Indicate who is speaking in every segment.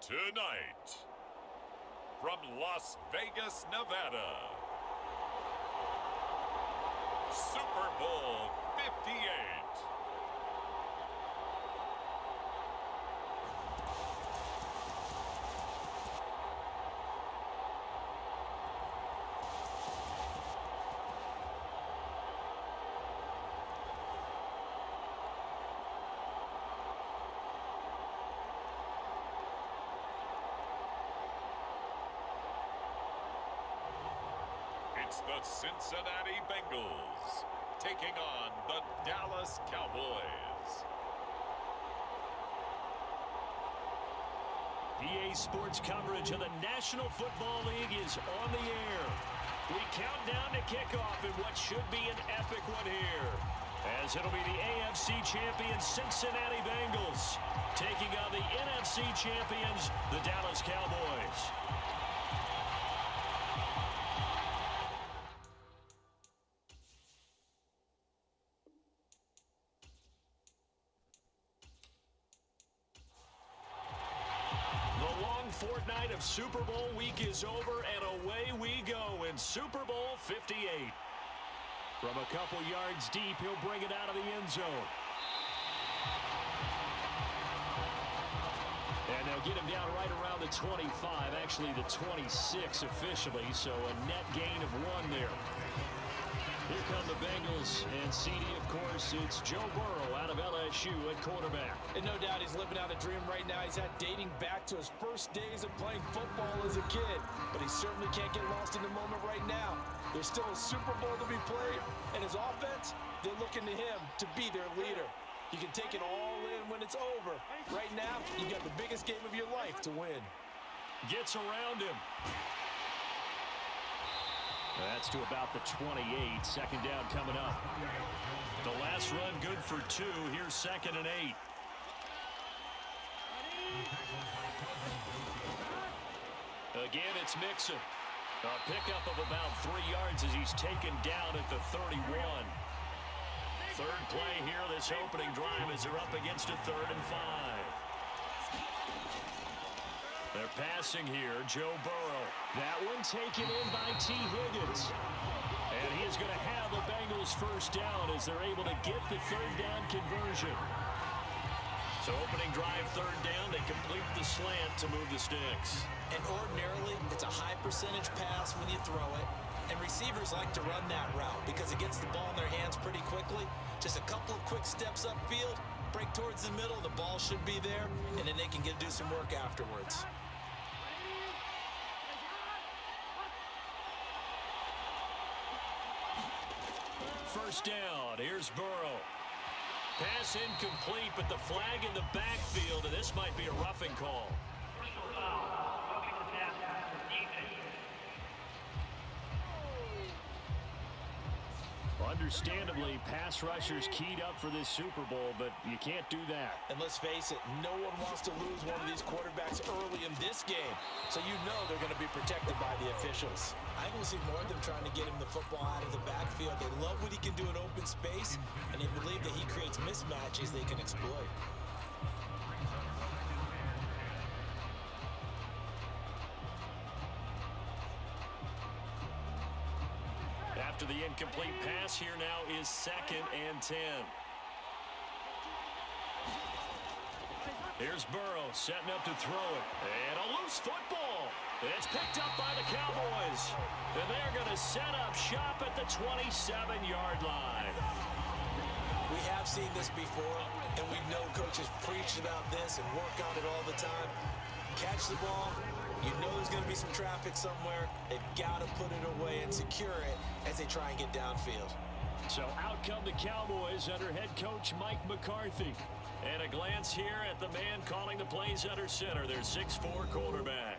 Speaker 1: Tonight, from Las Vegas, Nevada, Super Bowl 58. It's the Cincinnati Bengals taking on the Dallas Cowboys.
Speaker 2: EA Sports coverage of the National Football League is on the air. We count down to kickoff in what should be an epic one here, as it'll be the AFC champions Cincinnati Bengals taking on the NFC champions, the Dallas Cowboys. Fortnight of Super Bowl week is over, and away we go in Super Bowl 58. From a couple yards deep, he'll bring it out of the end zone. And they'll get him down right around the 25, actually the 26 officially, so a net gain of 1 there. Here come the Bengals, and CD, of course, it's Joe Burrow out of LSU at quarterback.
Speaker 3: And no doubt he's living out a dream right now. He's had dating back to his first days of playing football as a kid. But he certainly can't get lost in the moment right now. There's still a Super Bowl to be played, and his offense, they're looking to him to be their leader. You can take it all in when it's over. Right now, you got the biggest game of your life to win.
Speaker 2: Gets around him. That's to about the 28. Second down coming up. The last run good for 2. Here's 2nd and 8. Again, it's Mixon. A pickup of about 3 yards as he's taken down at the 31. Third play here, this opening drive, as they're up against a 3rd and 5. They're passing here, Joe Burrow. That one taken in by T. Higgins. And he is going to have the Bengals first down as they're able to get the 3rd down conversion. So opening drive, 3rd down, they complete the slant to move the sticks.
Speaker 3: And ordinarily, it's a high percentage pass when you throw it. And receivers like to run that route because it gets the ball in their hands pretty quickly. Just a couple of quick steps upfield, break towards the middle, the ball should be there, and then they can do some work afterwards.
Speaker 2: First down, here's Burrow. Pass incomplete, but the flag in the backfield, and this might be a roughing call. Understandably, pass rushers keyed up for this Super Bowl, but you can't do that.
Speaker 3: And let's face it, no one wants to lose one of these quarterbacks early in this game. So you know they're going to be protected by the officials. I will see more of them trying to get him the football out of the backfield. They love what he can do in open space, and they believe that he creates mismatches they can exploit.
Speaker 2: After the incomplete pass, here now is 2nd and 10. Here's Burrow setting up to throw it. And a loose football. It's picked up by the Cowboys. And they're going to set up shop at the 27-yard line.
Speaker 3: We have seen this before, and we know coaches preach about this and work on it all the time. Catch the ball. You know there's going to be some traffic somewhere. They've got to put it away and secure it as they try and get downfield.
Speaker 2: So out come the Cowboys under head coach Mike McCarthy. And a glance here at the man calling the plays under center, their 6'4" quarterback.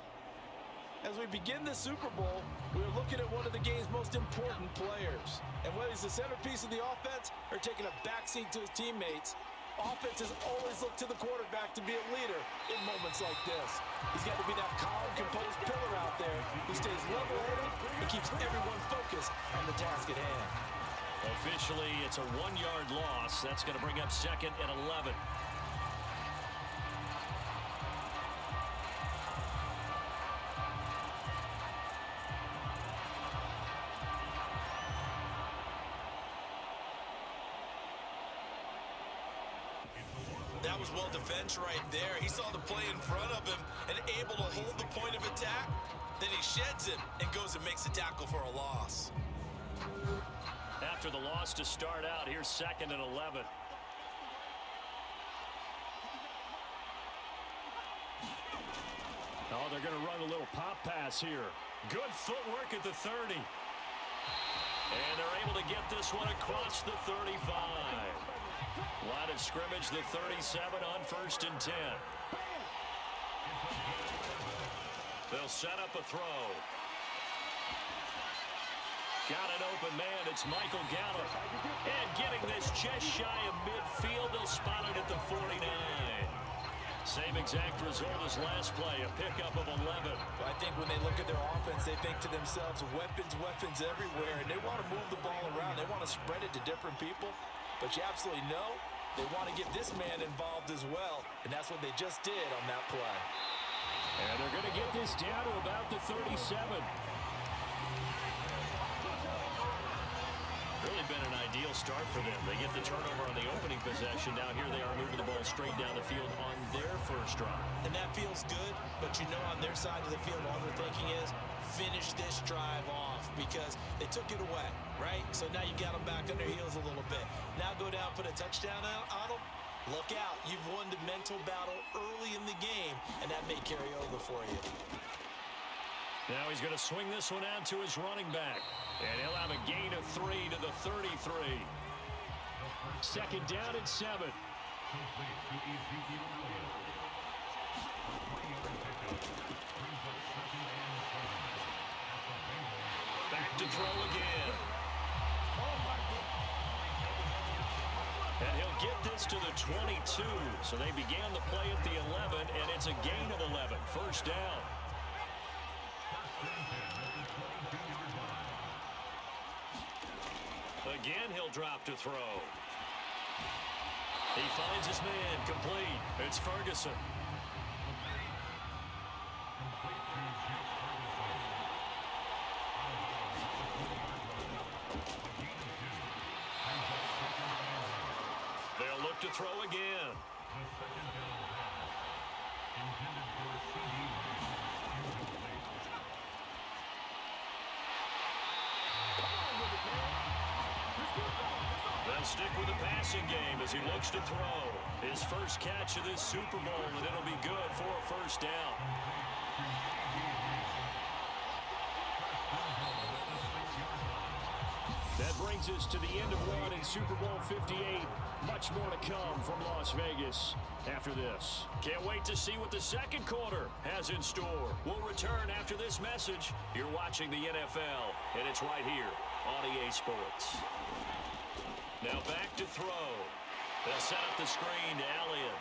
Speaker 3: As we begin the Super Bowl, we're looking at one of the game's most important players. And whether he's the centerpiece of the offense or taking a backseat to his teammates, offenses always look to the quarterback to be a leader in moments like this. He's got to be that calm, composed pillar out there who stays level-headed and keeps everyone focused on the task at hand.
Speaker 2: Officially, it's a 1-yard loss. That's going to bring up 2nd and 11.
Speaker 3: That was well defense right there. He saw the play in front of him and able to hold the point of attack. Then he sheds him and goes and makes a tackle for a loss.
Speaker 2: After the loss to start out, here's 2nd and 11. Oh, they're going to run a little pop pass here. Good footwork at the 30. And they're able to get this one across the 35. Line of scrimmage, the 37 on 1st and 10. They'll set up a throw. Got an open man. It's Michael Gallup. And getting this just shy of midfield. They'll spot it at the 49. Same exact result as last play, a pickup of 11.
Speaker 3: Well, I think when they look at their offense, they think to themselves, weapons, weapons everywhere, and they want to move the ball around. They want to spread it to different people, but you absolutely know they want to get this man involved as well, and that's what they just did on that play.
Speaker 2: And they're going to get this down to about the 37. Really been an ideal start for them. They get the turnover on the opening possession. Now here they are moving the ball straight down the field on their first drive.
Speaker 3: And that feels good, but you know on their side of the field, all they're thinking is finish this drive off because they took it away, right? So now you got them back on their heels a little bit. Now go down, put a touchdown on them. Look out. You've won the mental battle early in the game, and that may carry over for you.
Speaker 2: Now he's going to swing this one out to his running back. And he'll have a gain of 3 to the 33. 2nd down and 7. Back to throw again. And he'll get this to the 22. So they began the play at the 11, and it's a gain of 11. 1st down. Again, he'll drop to throw. He finds his man, complete. It's Ferguson. They'll look to throw again. They'll stick with the passing game as he looks to throw. His first catch of this Super Bowl, and it'll be good for a 1st down. That brings us to the end of one in Super Bowl 58. Much more to come from Las Vegas after this. Can't wait to see what the 2nd quarter has in store. We'll return after this message. You're watching the NFL, and it's right here on EA Sports. Now back to throw. They'll set up the screen to Elliott.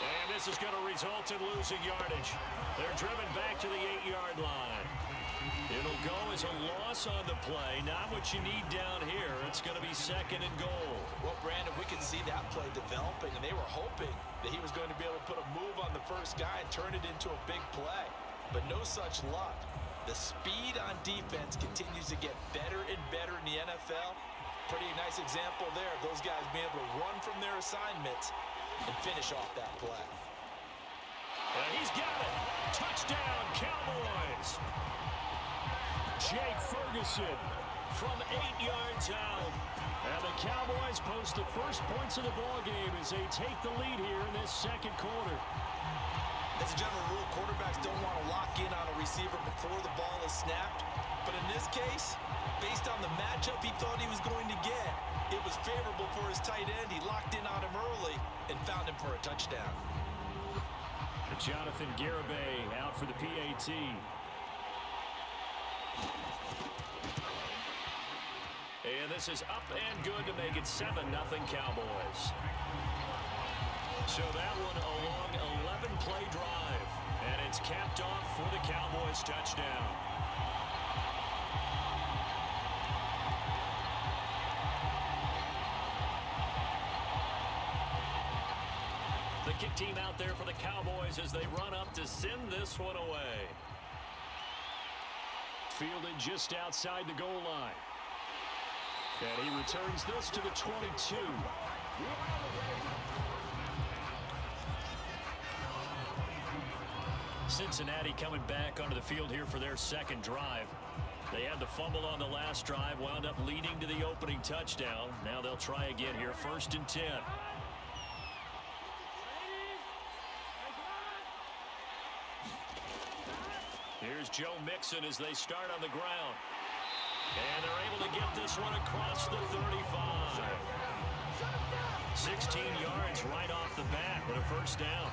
Speaker 2: And this is going to result in losing yardage. They're driven back to the 8-yard line. It'll go as a loss on the play. Not what you need down here. It's going to be 2nd and goal.
Speaker 3: Well, Brandon, we can see that play developing, and they were hoping that he was going to be able to put a move on the first guy and turn it into a big play. But no such luck. The speed on defense continues to get better and better in the NFL. Pretty nice example there of those guys being able to run from their assignments and finish off that play.
Speaker 2: And he's got it. Touchdown, Cowboys. Jake Ferguson from 8 yards out. And the Cowboys post the first points of the ballgame as they take the lead here in this 2nd quarter.
Speaker 3: As a general rule, quarterbacks don't want to lock in on a receiver before the ball is snapped. But in this case, based on the matchup he thought he was going to get, it was favorable for his tight end. He locked in on him early and found him for a touchdown.
Speaker 2: Jonathan Garibay out for the PAT. And this is up and good to make it 7-0 Cowboys. So that one a long 11-play drive. And it's capped off for the Cowboys touchdown. The kick team out there for the Cowboys as they run up to send this one away. Fielded just outside the goal line. And he returns this to the 22. Cincinnati coming back onto the field here for their second drive. They had the fumble on the last drive, wound up leading to the opening touchdown. Now they'll try again here, 1st and 10. Here's Joe Mixon as they start on the ground. And they're able to get this one across the 35. 16 yards right off the bat with a first down.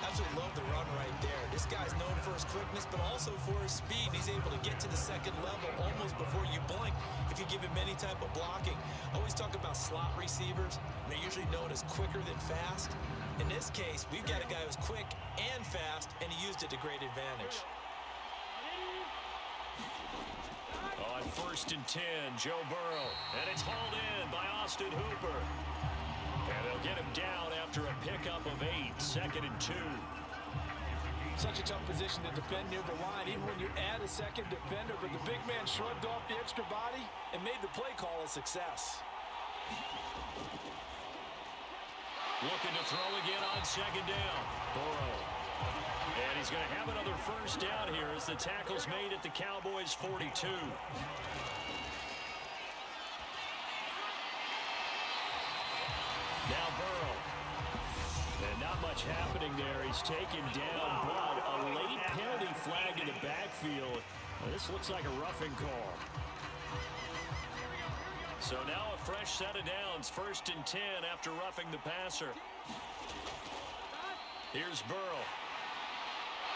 Speaker 3: Absolutely love the run right there. This guy's known for his quickness, but also for his speed. He's able to get to the second level almost before you blink if you give him any type of blocking. I always talk about slot receivers, and they're usually known as quicker than fast. In this case, we've got a guy who's quick and fast, and he used it to great advantage.
Speaker 2: On 1st and 10, Joe Burrow. And it's hauled in by Austin Hooper. And they'll get him down after a pickup of 8, 2nd and 2.
Speaker 3: Such a tough position to defend near the line, even when you add a second defender, but the big man shrugged off the extra body and made the play call a success.
Speaker 2: Looking to throw again on 2nd down. Burrow. And he's going to have another first down here as the tackle's made at the Cowboys' 42. Now Burrow. And not much happening there. He's taken down, but a late penalty flag in the backfield. Well, this looks like a roughing call. So now a fresh set of downs. 1st and 10 after roughing the passer. Here's Burrow.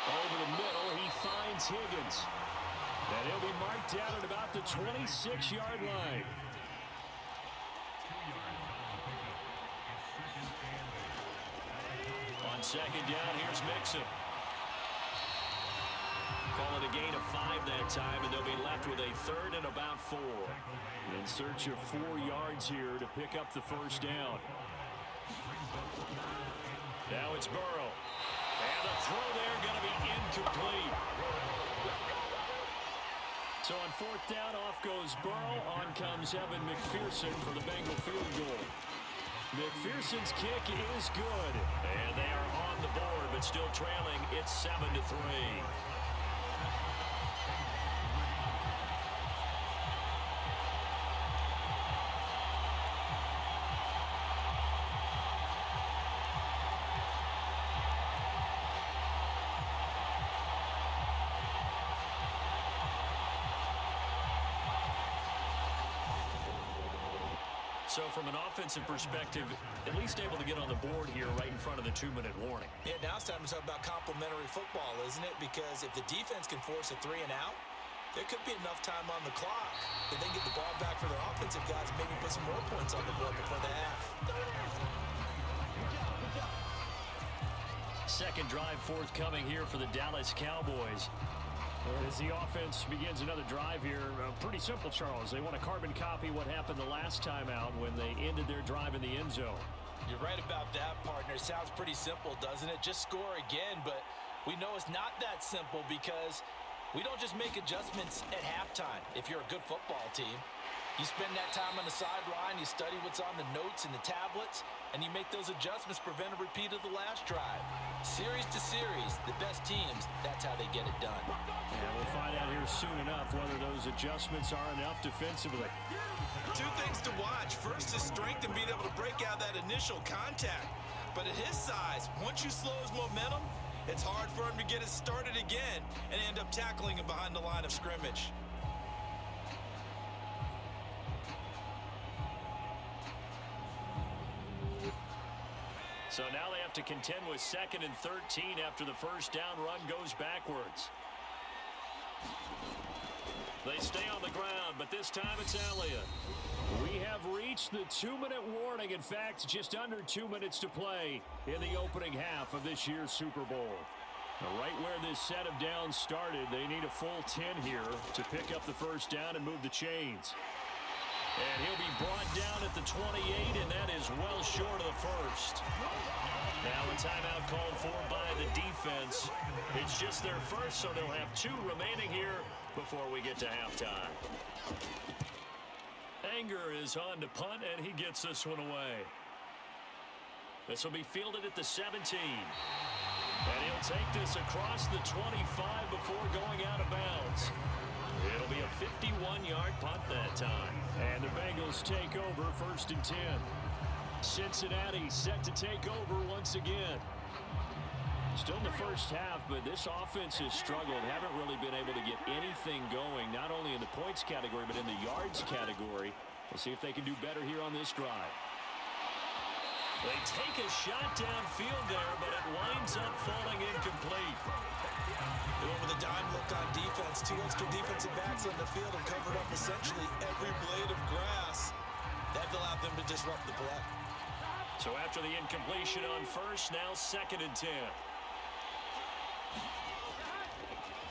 Speaker 2: Over the middle, he finds Higgins. And he'll be marked down at about the 26-yard line. On 2nd down, here's Mixon. Call it a gain of 5 that time, and they'll be left with a 3rd and about 4. In search of 4 yards here to pick up the first down. Now it's Burrow. And the throw there going to be incomplete. So on 4th down, off goes Burrow. On comes Evan McPherson for the Bengal field goal. McPherson's kick is good. And they are on the board, but still trailing. It's 7-3. So from an offensive perspective, at least able to get on the board here right in front of the 2-minute warning.
Speaker 3: Yeah, now it's time to talk about complementary football, isn't it? Because if the defense can force a 3 and out, there could be enough time on the clock that they get the ball back for their offensive guys and maybe put some more points on the board before the half.
Speaker 2: Second drive forthcoming here for the Dallas Cowboys. As the offense begins another drive here, pretty simple, Charles. They want to carbon copy what happened the last time out when they ended their drive in the end zone.
Speaker 3: You're right about that, partner. Sounds pretty simple, doesn't it? Just score again, but we know it's not that simple because we don't just make adjustments at halftime if you're a good football team. You spend that time on the sideline, you study what's on the notes and the tablets, and you make those adjustments, prevent a repeat of the last drive. Series to series, the best teams, that's how they get it done.
Speaker 2: And we'll find out here soon enough whether those adjustments are enough defensively.
Speaker 3: 2 things to watch. First is strength and being able to break out that initial contact. But at his size, once you slow his momentum, it's hard for him to get it started again and end up tackling him behind the line of scrimmage.
Speaker 2: So now they have to contend with 2nd and 13 after the first down run goes backwards. They stay on the ground, but this time it's Elliott. We have reached the 2-minute warning. In fact, just under 2 minutes to play in the opening half of this year's Super Bowl. Now, right where this set of downs started, they need a full 10 here to pick up the first down and move the chains. And he'll be brought down at the 28, and that is well short of the first. Now a timeout called for by the defense. It's just their first, so they'll have 2 remaining here before we get to halftime. Anger is on to punt, and he gets this one away. This will be fielded at the 17. And he'll They'll take this across the 25 before going out of bounds. It'll be a 51-yard punt that time. And the Bengals take over 1st and 10. Cincinnati set to take over once again. Still in the first half, but this offense has struggled. Haven't really been able to get anything going, not only in the points category, but in the yards category. We'll see if they can do better here on this drive. They take a shot downfield there, but it winds up falling incomplete.
Speaker 3: They went with a dime look on defense. 2 extra defensive backs on the field and covered up essentially every blade of grass. That allowed them to disrupt the play.
Speaker 2: So after the incompletion on first, now 2nd and 10.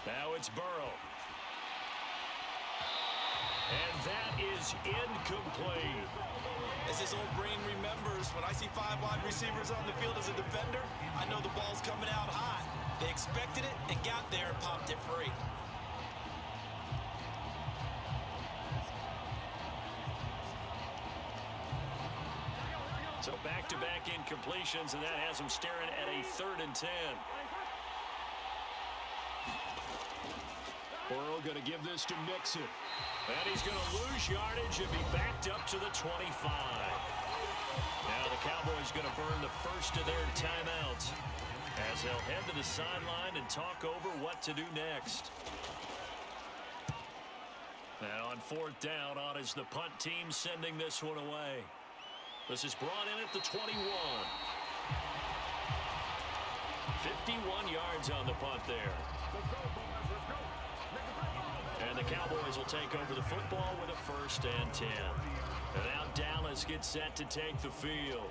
Speaker 2: Now it's Burrow. And that is incomplete.
Speaker 3: As his old brain remembers, when I see 5 wide receivers on the field as a defender, I know the ball's coming out hot. They expected it and got there and popped it free.
Speaker 2: So back-to-back incompletions, and that has him staring at a 3rd and 10. Burrow going to give this to Mixon. And he's going to lose yardage and be backed up to the 25. Now the Cowboys going to burn the first of their timeouts as they'll head to the sideline and talk over what to do next. Now on 4th down, on is the punt team sending this one away. This is brought in at the 21. 51 yards on the punt there. And the Cowboys will take over the football with a 1st and 10. And now Dallas gets set to take the field.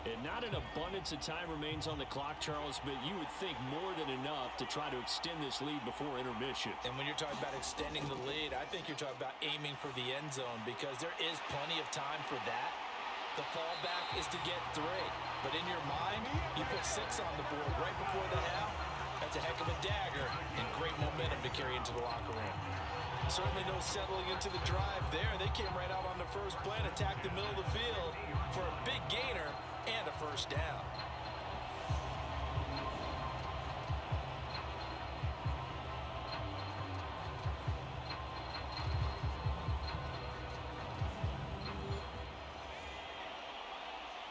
Speaker 2: And not an abundance of time remains on the clock, Charles, but you would think more than enough to try to extend this lead before intermission.
Speaker 3: And when you're talking about extending the lead, I think you're talking about aiming for the end zone because there is plenty of time for that. The fallback is to get 3. But in your mind, you put 6 on the board right before the half. That's a heck of a dagger and great momentum to carry into the locker room. Certainly no settling into the drive there. They came right out on the first play and attacked the middle of the field for a big gainer and a 1st down.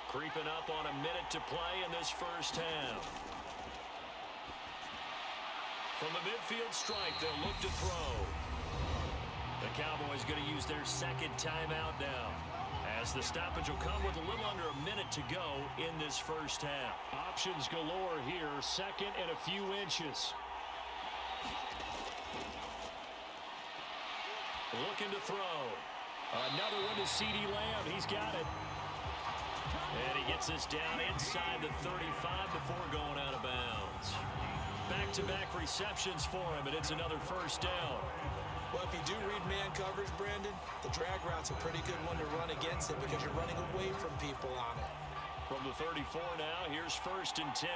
Speaker 2: Creeping up on a minute to play in this first half. From the midfield stripe, they'll look to throw. The Cowboys going to use their 2nd timeout now, as the stoppage will come with a little under a minute to go in this first half. Options galore here, 2nd and a few inches. Looking to throw. Another one to CeeDee Lamb. He's got it. And he gets this down inside the 35 before going out of bounds. Back-to-back receptions for him, and it's another 1st down.
Speaker 3: Well, if you do read man coverage, Brandon, the drag route's a pretty good one to run against it because you're running away from people on it.
Speaker 2: From the 34 now, here's 1st and 10.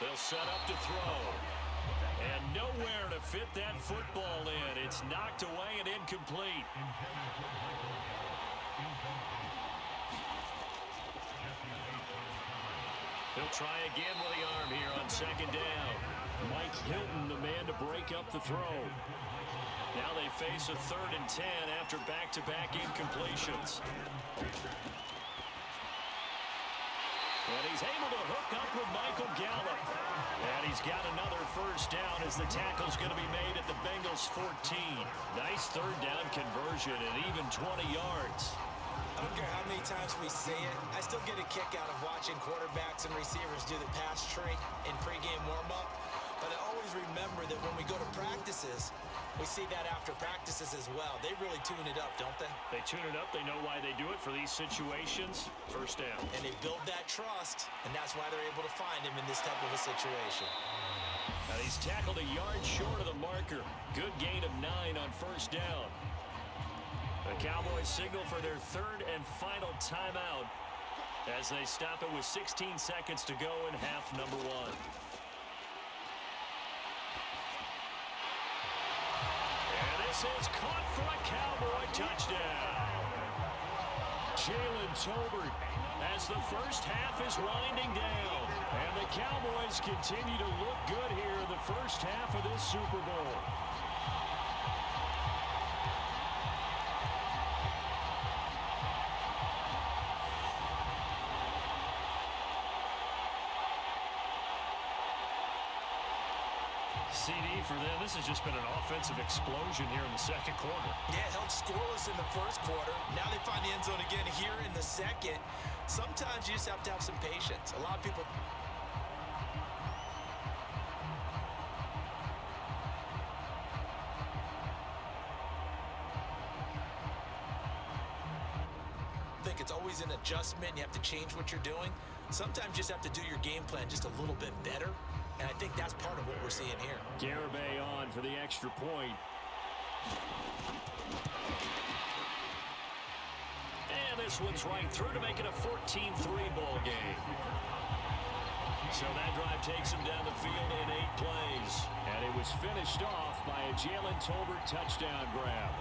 Speaker 2: They'll set up to throw. And nowhere to fit that football in. It's knocked away and incomplete. He'll try again with the arm here on 2nd down. Mike Hilton, the man to break up the throw. Now they face a 3rd and 10 after back-to-back incompletions. And he's able to hook up with Michael Gallup. And he's got another 1st down as the tackle's going to be made at the Bengals 14. Nice 3rd down conversion and even 20 yards.
Speaker 3: I don't care how many times we say it, I still get a kick out of watching quarterbacks and receivers do the pass tree in pregame warm-up. But I always remember that when we go to practices, we see that after practices as well. They really tune it up, don't they?
Speaker 2: They tune it up. They know why they do it for these situations. 1st down.
Speaker 3: And they build that trust, and that's why they're able to find him in this type of a situation.
Speaker 2: Now he's tackled a yard short of the marker. Good gain of 9 on 1st down. The Cowboys signal for their 3rd and final timeout as they stop it with 16 seconds to go in half number 1. And this is caught for a Cowboy touchdown. Jalen Tolbert as the first half is winding down. And the Cowboys continue to look good here in the first half of this Super Bowl. CD for them. This has just been an offensive explosion here in the second quarter.
Speaker 3: Yeah, held scoreless in the first quarter. Now they find the end zone again here in the second. Sometimes you just have to have some patience. A lot of people... think it's always an adjustment. You have to change what you're doing. Sometimes you just have to do your game plan just a little bit better. And I think that's part of what we're seeing here.
Speaker 2: Garibay on for the extra point. And this one's right through to make it a 14-3 ball game. So that drive takes him down the field in 8 plays. And it was finished off by a Jalen Tolbert touchdown grab.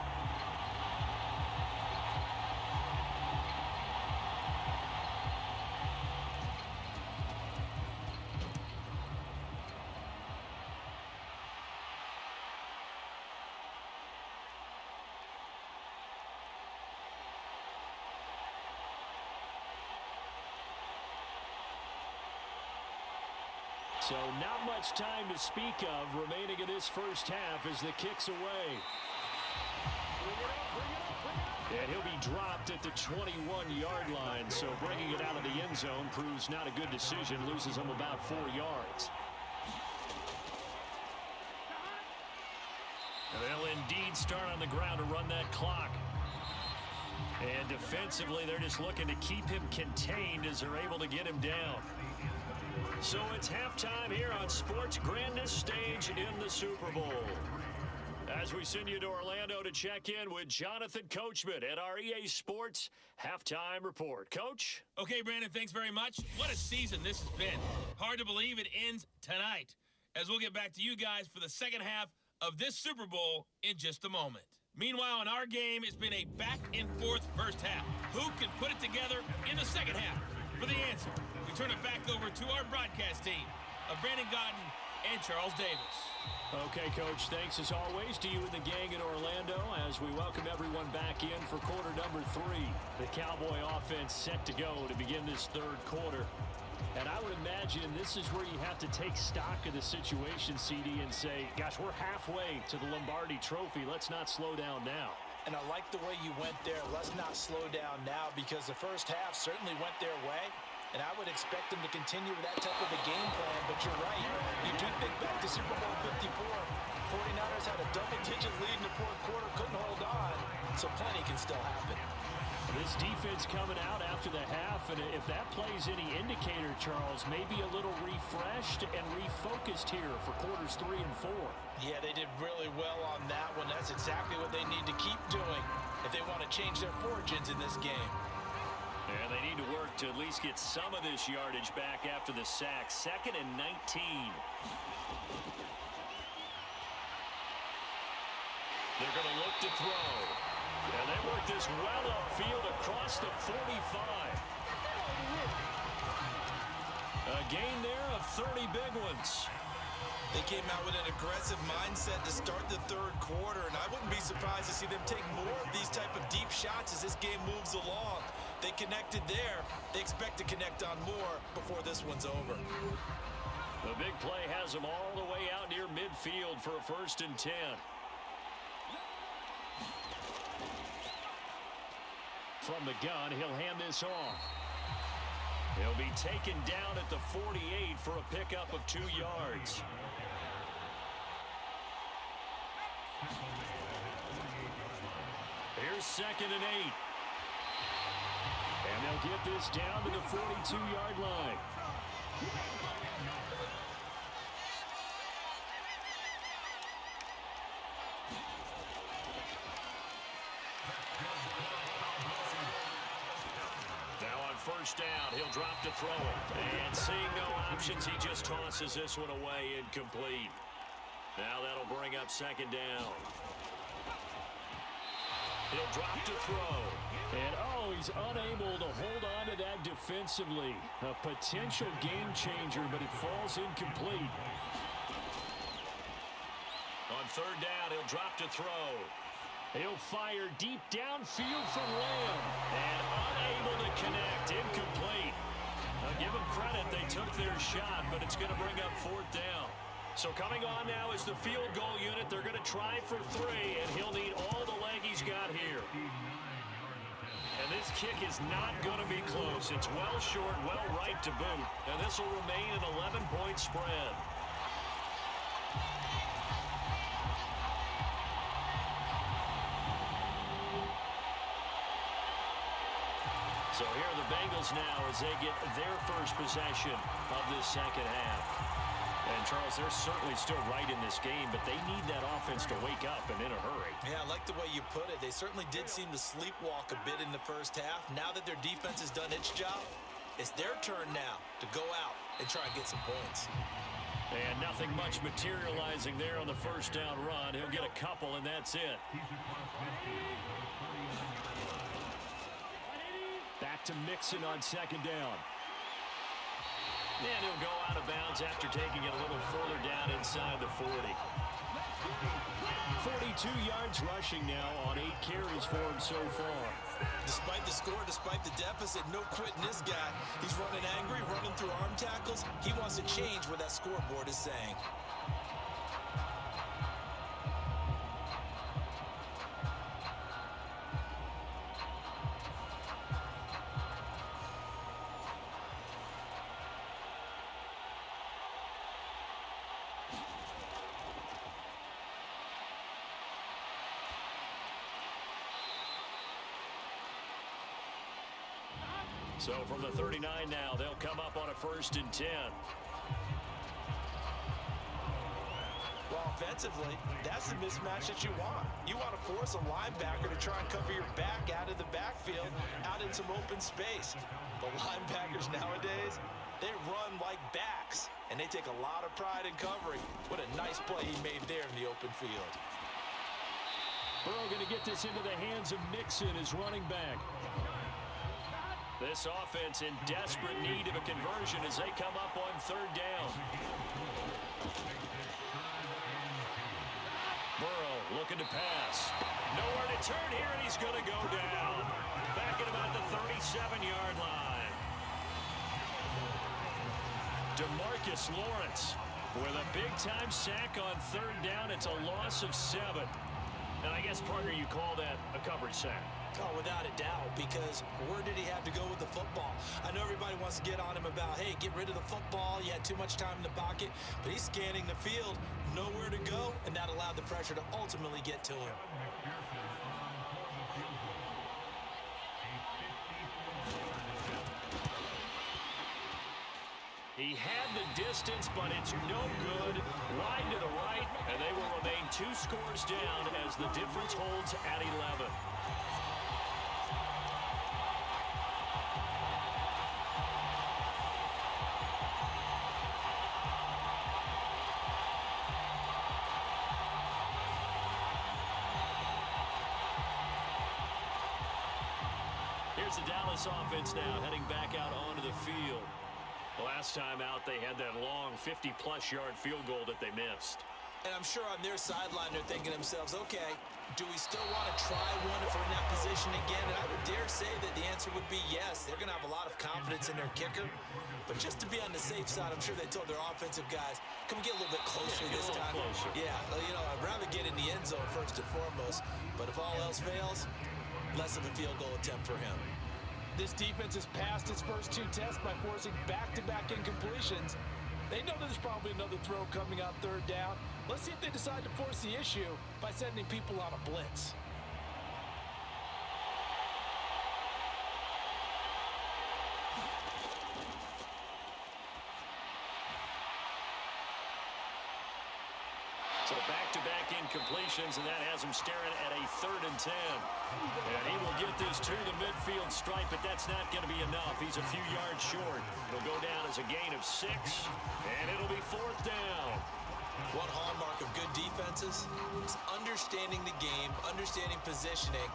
Speaker 2: So not much time to speak of remaining in this first half as the kick's away. And he'll be dropped at the 21-yard line, so bringing it out of the end zone proves not a good decision, loses him about 4 yards. And they'll indeed start on the ground to run that clock. And defensively, they're just looking to keep him contained as they're able to get him down. So it's halftime here on sports' grandest stage in the Super Bowl. As we send you to Orlando to check in with Jonathan Coachman at our EA Sports Halftime Report. Coach?
Speaker 4: Okay, Brandon, thanks very much. What a season this has been. Hard to believe it ends tonight, as we'll get back to you guys for the second half of this Super Bowl in just a moment. Meanwhile, in our game, it's been a back-and-forth first half. Who can put it together in the second half? For the answer, we turn it back over to our broadcast team of Brandon Godden and Charles Davis.
Speaker 2: Okay, Coach, thanks as always to you and the gang in Orlando as we welcome everyone back in for quarter number 3. The Cowboy offense set to go to begin this third quarter. And I would imagine this is where you have to take stock of the situation, CD, and say, gosh, we're halfway to the Lombardi Trophy. Let's not slow down now.
Speaker 3: And I like the way you went there. Let's not slow down now, because the first half certainly went their way. And I would expect them to continue with that type of a game plan. But you're right. You do think back to Super Bowl 54. 49ers had a double-digit lead in the fourth quarter, couldn't hold on. So plenty can still happen.
Speaker 2: This defense coming out after the half, and if that plays any indicator, Charles, maybe a little refreshed and refocused here for quarters 3 and 4.
Speaker 3: Yeah, they did really well on that one. That's exactly what they need to keep doing if they want to change their fortunes in this game.
Speaker 2: And they need to work to at least get some of this yardage back after the sack. 2nd and 19. They're going to look to throw. And they work this well upfield across the 45. A gain there of 30 big ones.
Speaker 3: They came out with an aggressive mindset to start the third quarter, and I wouldn't be surprised to see them take more of these type of deep shots as this game moves along. They connected there. They expect to connect on more before this one's over.
Speaker 2: The big play has them all the way out near midfield for a 1st and 10. From the gun, he'll hand this off. He'll be taken down at the 48 for a pickup of 2 yards. Here's 2nd and 8. And they'll get this down to the 42-yard line. First down, he'll drop to throw it. And seeing no options, he just tosses this one away, incomplete. Now that'll bring up 2nd down. He'll drop to throw. And, oh, he's unable to hold on to that defensively. A potential game changer, but it falls incomplete. On third down, he'll drop to throw. He'll fire deep downfield for Lamb. And unable to connect. Incomplete. Now give them credit. They took their shot, but it's going to bring up fourth down. So coming on now is the field goal unit. They're going to try for 3, and he'll need all the leg he's got here. And this kick is not going to be close. It's well short, well right to boot. And this will remain an 11-point spread. So here are the Bengals now as they get their first possession of this second half. And, Charles, they're certainly still right in this game, but they need that offense to wake up and in a hurry.
Speaker 3: Yeah, I like the way you put it. They certainly did seem to sleepwalk a bit in the first half. Now that their defense has done its job, it's their turn now to go out and try and get some points.
Speaker 2: And nothing much materializing there on the first down run. He'll get a couple, and that's it. Back to Mixon on second down. And he'll go out of bounds after taking it a little further down inside the 40. 42 yards rushing now on 8 carries for him so far.
Speaker 3: Despite the score, despite the deficit, no quitting this guy. He's running angry, running through arm tackles. He wants to change what that scoreboard is saying.
Speaker 2: So from the 39 now, they'll come up on a 1st and 10.
Speaker 3: Well, offensively, that's the mismatch that you want. You want to force a linebacker to try and cover your back out of the backfield, out in some open space. The linebackers nowadays, they run like backs, and they take a lot of pride in covering. What a nice play he made there in the open field.
Speaker 2: Burrow going to get this into the hands of Mixon, his running back. This offense in desperate need of a conversion as they come up on 3rd down. Burrow looking to pass. Nowhere to turn here, and he's going to go down. Back at about the 37-yard line. DeMarcus Lawrence with a big-time sack on 3rd down. It's a loss of 7. And I guess, partner, you call that a coverage sack.
Speaker 3: Oh, without a doubt, because where did he have to go with the football? I know everybody wants to get on him about, hey, get rid of the football. You had too much time in the pocket. But he's scanning the field, nowhere to go, and that allowed the pressure to ultimately get to him.
Speaker 2: He had the distance, but it's no good. Wide to the right, and they will remain 2 scores down as the difference holds at 11. Here's the Dallas offense now heading back out onto the field. Last time out, they had that long 50-plus yard field goal that they missed.
Speaker 3: And I'm sure on their sideline, they're thinking to themselves, okay, do we still want to try one if we're in that position again? And I would dare say that the answer would be yes. They're going to have a lot of confidence in their kicker. But just to be on the safe side, I'm sure they told their offensive guys, can we get a little bit closer this time?
Speaker 2: Closer.
Speaker 3: Yeah, you know, I'd rather get in the end zone first and foremost. But if all else fails, less of a field goal attempt for him. This defense has passed its first 2 tests by forcing back-to-back incompletions. They know there's probably another throw coming on 3rd down. Let's see if they decide to force the issue by sending people on a blitz.
Speaker 2: So back-to-back incompletions, and that has him staring at a 3rd and 10. And he will get this to the midfield stripe, but that's not going to be enough. He's a few yards short. It'll go down as a gain of 6, and it'll be 4th down.
Speaker 3: One hallmark of good defenses is understanding the game, understanding positioning,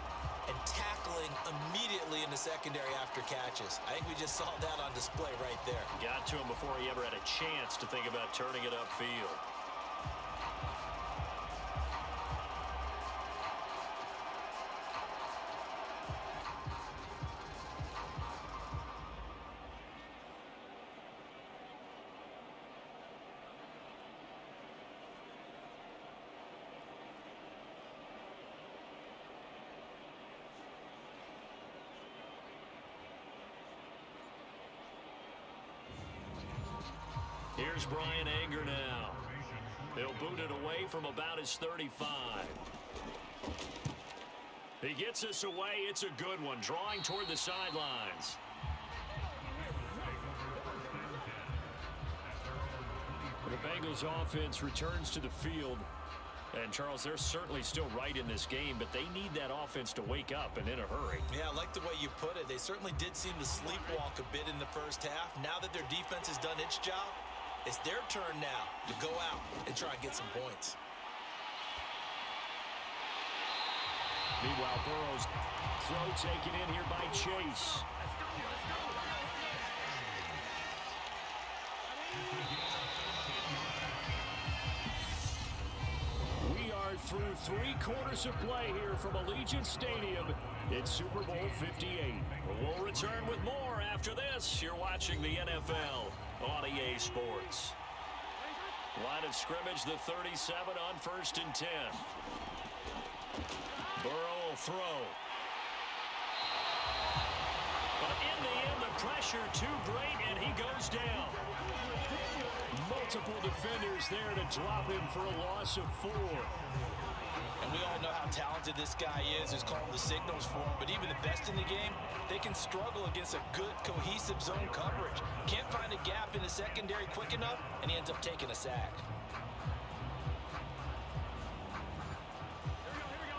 Speaker 3: and tackling immediately in the secondary after catches. I think we just saw that on display right there.
Speaker 2: Got to him before he ever had a chance to think about turning it upfield. Here's Brian Anger now. He'll boot it away from about his 35. He gets us away. It's a good one, drawing toward the sidelines. The Bengals offense returns to the field. And, Charles, they're certainly still right in this game, but they need that offense to wake up and in a hurry.
Speaker 3: Yeah, I like the way you put it. They certainly did seem to sleepwalk a bit in the first half. Now that their defense has done its job, it's their turn now to go out and try and get some points.
Speaker 2: Meanwhile, Burrow's throw taken in here by Chase. We are through 3 quarters of play here from Allegiant Stadium. It's Super Bowl 58. We'll return with more after this. You're watching the NFL on EA Sports. Line of scrimmage, the 37 on 1st and 10. Burrow will throw. But in the end, the pressure too great, and he goes down. Multiple defenders there to drop him for a loss of 4.
Speaker 3: And we all know how talented this guy is. Who's calling the signals for him. But even the best in the game, they can struggle against a good, cohesive zone coverage. Can't find a gap in the secondary quick enough, and he ends up taking a sack.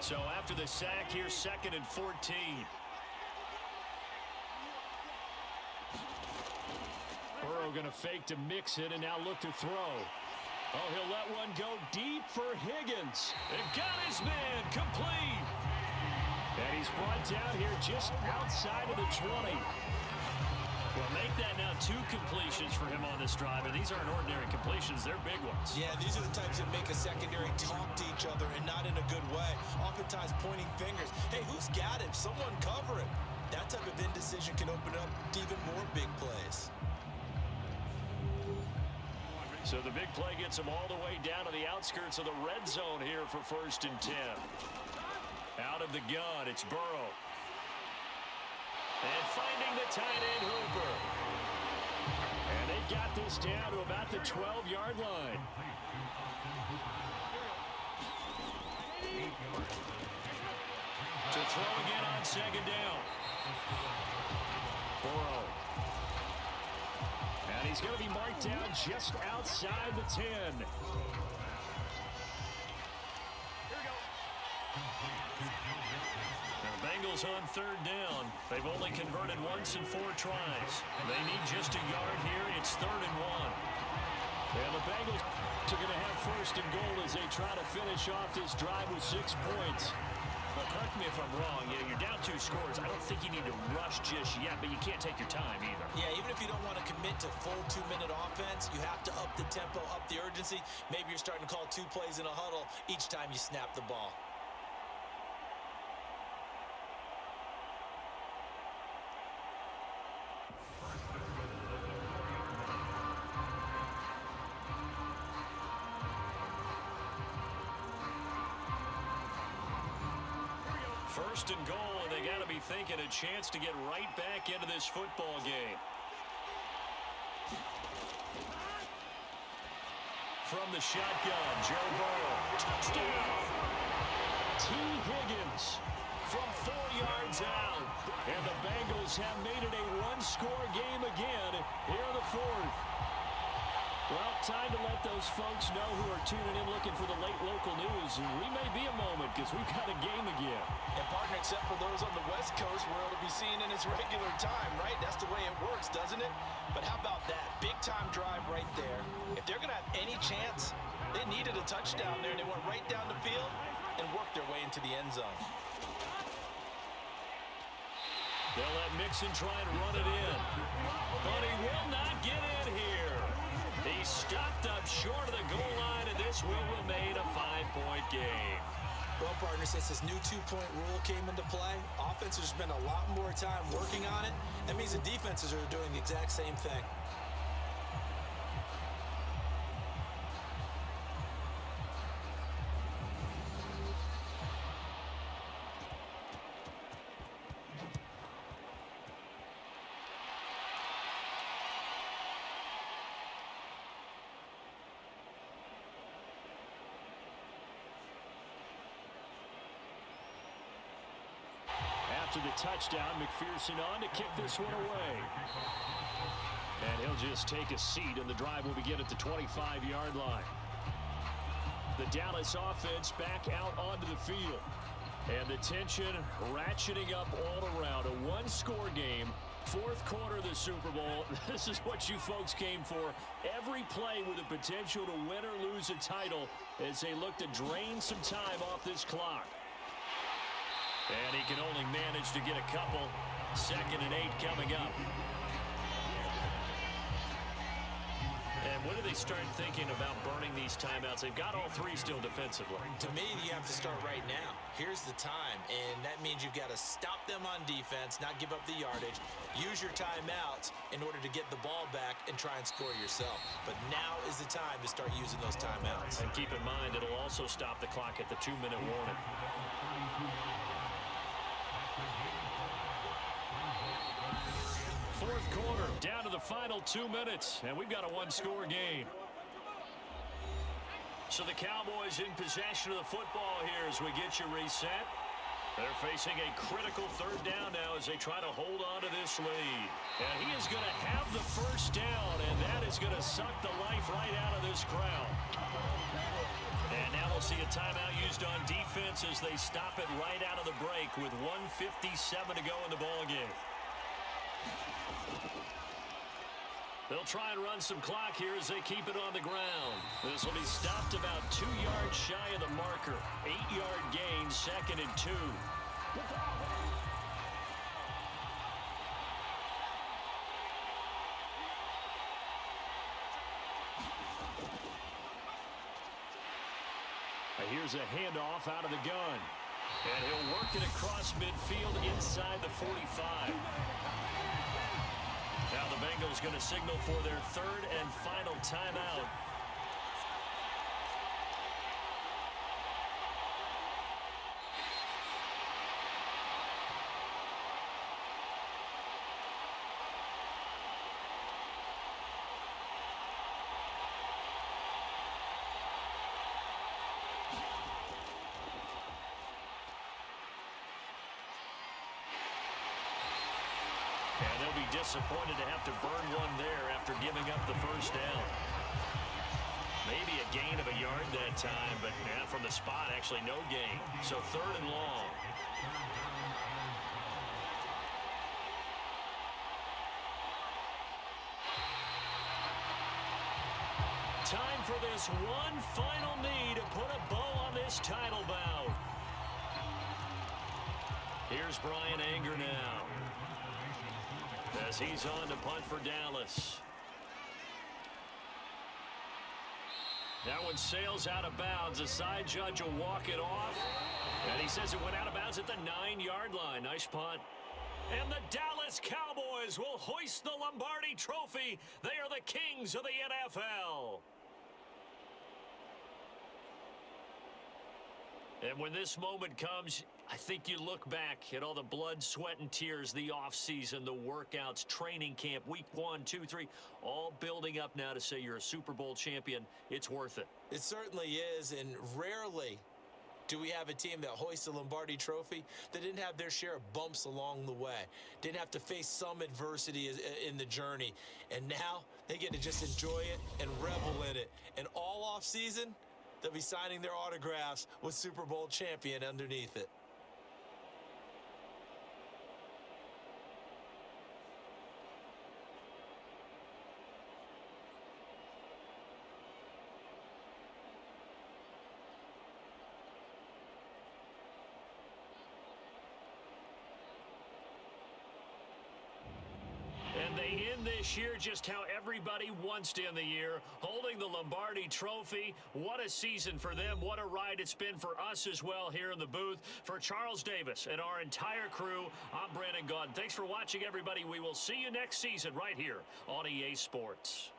Speaker 2: So after the sack here, 2nd and 14. Burrow going to fake to mix it and now look to throw. Oh, he'll let one go deep for Higgins. And got his man complete. And he's brought down here just outside of the 20. Well, make that now 2 completions for him on this drive, and these aren't ordinary completions. They're big ones.
Speaker 3: Yeah, these are the types that make a secondary talk to each other and not in a good way. Oftentimes pointing fingers. Hey, who's got him? Someone cover him. That type of indecision can open up to even more big plays.
Speaker 2: So the big play gets him all the way down to the outskirts of the red zone here for 1st and 10. Out of the gun, it's Burrow. And finding the tight end, Hooper. And they've got this down to about the 12-yard line. To throw again on 2nd down. Burrow. And he's going to be marked down just outside the 10. The Bengals on 3rd down. They've only converted once in 4 tries. They need just a yard here. It's 3rd and 1. And the Bengals are going to have 1st and goal as they try to finish off this drive with 6 points. But correct me if I'm wrong. Yeah, you're down 2 scores. I don't think you need to rush just yet, but you can't take your time either.
Speaker 3: Yeah, even if you don't want to commit to full 2-minute offense, you have to up the tempo, up the urgency. Maybe you're starting to call 2 plays in a huddle each time you snap the ball.
Speaker 2: First and goal, and they got to be thinking a chance to get right back into this football game. From the shotgun, Joe Burrow. Touchdown! T. Higgins from 4 yards out. And the Bengals have made it a 1-score game again here in the 4th. Well, time to let those folks know who are tuning in looking for the late local news. And we may be a moment because we've got a game again.
Speaker 3: And partner, except for those on the West Coast where it'll be seen in its regular time, right? That's the way it works, doesn't it? But how about that? Big-time drive right there. If they're going to have any chance, they needed a touchdown there. They went right down the field and worked their way into the end zone.
Speaker 2: They'll let Mixon try and run it in. But he will not get in here. He's stopped up short of the goal line, and this will remain a 5-point game.
Speaker 3: Well, partner, since this new two-point rule came into play, offenses spend a lot more time working on it. That means the defenses are doing the exact same thing.
Speaker 2: After the touchdown, McPherson on to kick this one away. And he'll just take a seat, and the drive will begin at the 25-yard line. The Dallas offense back out onto the field. And the tension ratcheting up all around. A one-score game, fourth quarter of the Super Bowl. This is what you folks came for. Every play with the potential to win or lose a title as they look to drain some time off this clock. And he can only manage to get a couple. 2nd and 8 coming up. And when do they start thinking about burning these timeouts? They've got all three still defensively.
Speaker 3: To me, you have to start right now. Here's the time, and that means you've got to stop them on defense, not give up the yardage, use your timeouts in order to get the ball back and try and score yourself. But now is the time to start using those timeouts.
Speaker 2: And keep in mind, it'll also stop the clock at the 2-minute warning. Fourth quarter, down to the final 2 minutes, and we've got a one-score game. So the Cowboys in possession of the football here as we get you reset. They're facing a critical 3rd down now as they try to hold on to this lead. And he is going to have the first down, and that is going to suck the life right out of this crowd. And now we'll see a timeout used on defense as they stop it right out of the break with 1:57 to go in the ballgame. They'll try and run some clock here as they keep it on the ground. This will be stopped about 2 yards shy of the marker. 8-yard gain, 2nd and 2. Here's a handoff out of the gun. And he'll work it across midfield inside the 45. Now the Bengals going to signal for their 3rd and final timeout. And they'll be disappointed to have to burn one there after giving up the first down. Maybe a gain of a yard that time, but from the spot, actually no gain. So 3rd and long. Time for this one final knee to put a bow on this title bout. Here's Brian Anger now, as he's on to punt for Dallas. That one sails out of bounds. The side judge will walk it off. And he says it went out of bounds at the 9-yard line. Nice punt. And the Dallas Cowboys will hoist the Lombardi Trophy. They are the kings of the NFL. And when this moment comes, I think you look back at all the blood, sweat, and tears, the offseason, the workouts, training camp, week 1, 2, 3, all building up now to say you're a Super Bowl champion. It's worth it.
Speaker 3: It certainly is, and rarely do we have a team that hoists the Lombardi Trophy that didn't have their share of bumps along the way, didn't have to face some adversity in the journey, and now they get to just enjoy it and revel in it. And all offseason, they'll be signing their autographs with Super Bowl champion underneath it.
Speaker 2: end this year just how everybody wants to end the year, holding the Lombardi Trophy. What a season for them. What a ride it's been for us as well here in the booth. For Charles Davis and our entire crew, I'm Brandon Gaudin. Thanks for watching, everybody. We will see you next season right here on EA Sports.